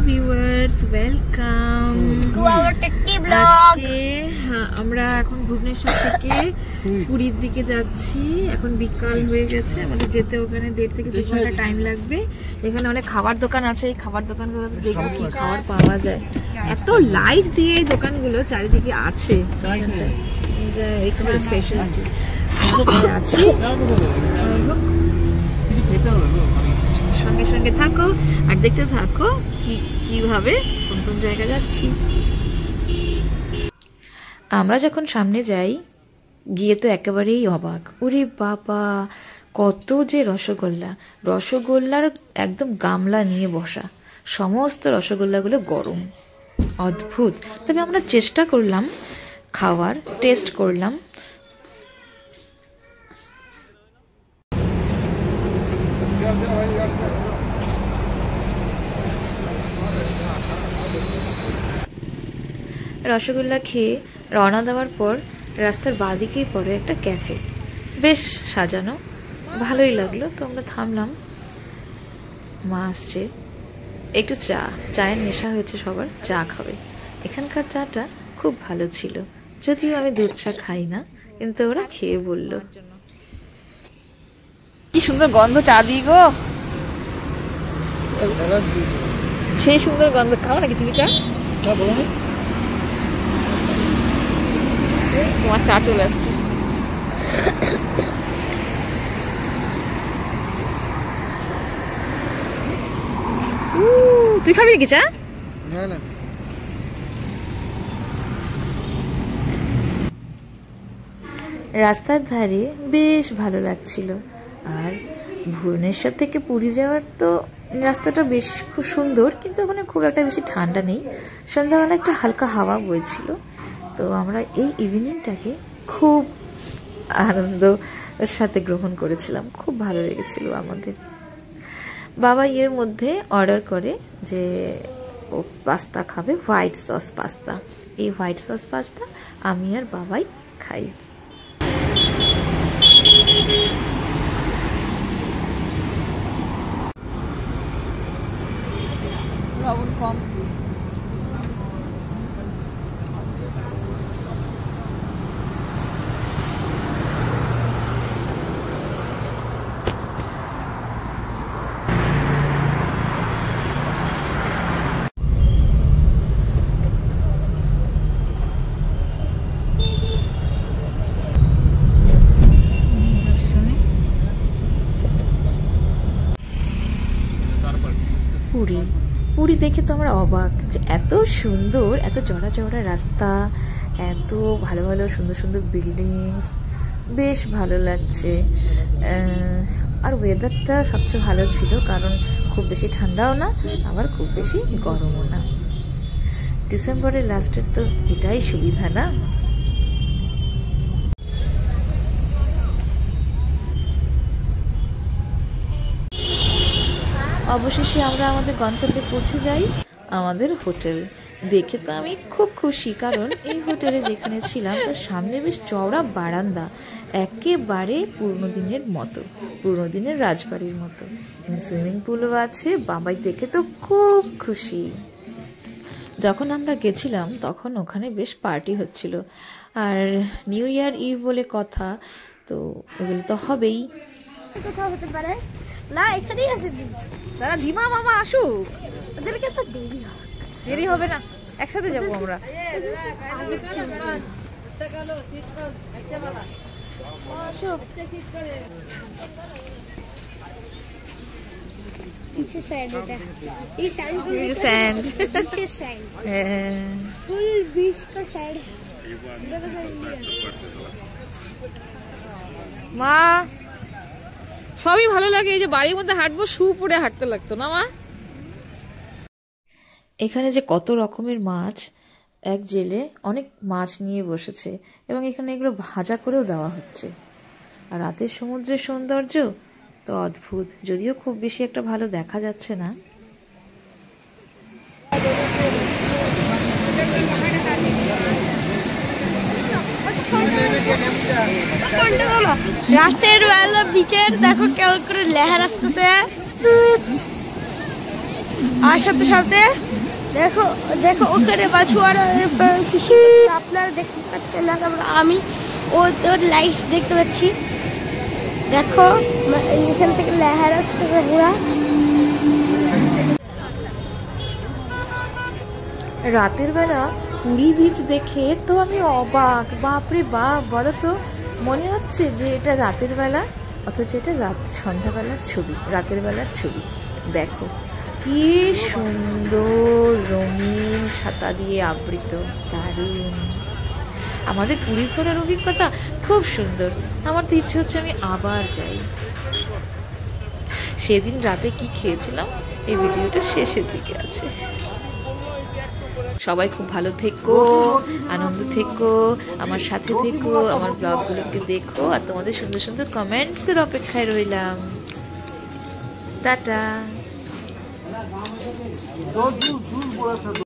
Viewers, welcome to our টেকটি blog. আমরা এখন ভুবনেশ্বর থেকে পুরীর দিকে যাচ্ছি। এখন বিকাল হয়ে গেছে, আমাদের যেতে ওখানে 1.5 থেকে 2 ঘন্টা টাইম লাগবে। এখানে অনেক খাবার দোকান আছে, এই খাবার দোকানগুলোতে দেখবো কি খাবার পাওয়া যায়। এত লাইট দিয়ে এই দোকানগুলো চারিদিকে আছে, এখানে স্পেশাল আছে। সঙ্গে সঙ্গে থাকো আর দেখতে থাকো কিভাবে কোন কোন জায়গা যাচ্ছি। আমরা যখন সামনে যাই গিয়ে তো একেবারেই অবাক, ওরে বাবা কত যে রসগোল্লার একদম গামলা নিয়ে বসা, সমস্ত রসগোল্লাগুলো গরম, অদ্ভুত। তবে আমরা চেষ্টা করলাম খাওয়ার, টেস্ট করলাম। রসগোল্লা খেয়ে রওনা দেওয়ার পর রাস্তার বাঁদিকেই পড়ে একটা ক্যাফে, বেশ সাজানো, ভালোই লাগলো। তো আমরা থামলাম, মা আসছে, একটু চায়ের নেশা হয়েছে সবার, চা খাবে। এখানকার চাটা খুব ভালো ছিল, যদিও আমি দুধ চা খাই না, কিন্তু ওরা খেয়ে বলল। কি সুন্দর গন্ধ চা দিই গো, সেই সুন্দর গন্ধ। খাও নাকি তুমি চা? তোমার চা চলে আসছে। তুই খাবি নাকি চা? রাস্তার ধারে বেশ ভালো লাগছিল। আর ভুবনেশ্বর থেকে পুরী যাওয়ার তো রাস্তাটা বেশ খুব সুন্দর, কিন্তু ওখানে খুব একটা বেশি ঠান্ডা নেই। সন্ধ্যাবেলা একটা হালকা হাওয়া বইছিল। তো আমরা এই ইভিনিংটাকে খুব আনন্দের সাথে গ্রহণ করেছিলাম, খুব ভালো লেগেছিল আমাদের। বাবা এর মধ্যে অর্ডার করে যে ও পাস্তা খাবে, হোয়াইট সস পাস্তা। এই হোয়াইট সস পাস্তা আমি আর বাবাই খাই। লবণ কম। পুরী দেখে তো আমরা অবাক যে এত সুন্দর, এত চড়া চড়া রাস্তা, এত ভালো ভালো সুন্দর সুন্দর বিল্ডিংস, বেশ ভালো লাগছে। আর ওয়েদারটা সবচেয়ে ভালো ছিল, কারণ খুব বেশি ঠান্ডাও না, আবার খুব বেশি গরমও না। ডিসেম্বরের লাস্টের তো এটাই সুবিধা না? অবশেষে আমরা আমাদের গন্তব্যে পৌঁছে যাই, আমাদের হোটেল। দেখে তো আমি খুব খুশি, কারণ এই হোটেলে যেখানে ছিলাম তার সামনে বেশ চওড়া বারান্দা, একেবারে পুরনো দিনের মতো, পুরনো দিনের রাজবাড়ির মতো। এখানে সুইমিং পুলও আছে। বাবাই দেখে তো খুব খুশি। যখন আমরা গেছিলাম তখন ওখানে বেশ পার্টি হচ্ছিল, আর নিউ ইয়ার ইভ বলে কথা, তো এগুলো তো হবেই। কোথাও হতে পারে না, এখানেই আছে। তারা ধীমা মামা আসুক, ওদেরকে তো দেরি হবে না, একসাথে যাবো আমরা। মা সবই ভালো লাগে, এই যে বাড়ির মধ্যে হাঁটবো, শু পরে হাঁটতে লাগতো না মা? এখানে যে কত রকমের মাছ, এক জেলে অনেক মাছ নিয়ে বসেছে, এবং এখানে এগুলো ভাজা করেও দেওয়া হচ্ছে। আর রাতের সমুদ্রের সৌন্দর্য তো অদ্ভুত, যদিও খুব বেশি একটা ভালো দেখা যাচ্ছে না। রাতের বেলা বিচের দেখো কেমন করে লেহার আসতেছে। আর সাথে সাথে দেখো দেখো ওখানে মাছুয়ারা ফিশিং আপনারা দেখতে পাচ্ছেন না, তারপর আমি ওর লাইটস দেখতে পাচ্ছি। দেখো এখান থেকে লেহার আসতেছে পুরা। রাতের বেলা পুরী বিচ দেখে তো আমি অবাক, বাপরে বাপ, বলো তো, মনে হচ্ছে যে এটা রাতের বেলা, অথচ এটা সন্ধ্যাবেলার ছবি, রাতের বেলার ছবি। দেখো কি সুন্দর রঙিন ছাতা দিয়ে আবৃত, দারুণ। আমাদের পুরী ঘোরার অভিজ্ঞতা খুব সুন্দর, আমার তো ইচ্ছে হচ্ছে আমি আবার যাই। সেদিন রাতে কি খেয়েছিলাম এই ভিডিওটা শেষের দিকে আছে। সবাই খুব ভালো থেকো, আনন্দ থেকো, আমার সাথে থেকো, আমার ব্লগগুলোকে দেখো, আর তোমাদের সুন্দর সুন্দর কমেন্টসের অপেক্ষায় রইলাম। টাটা।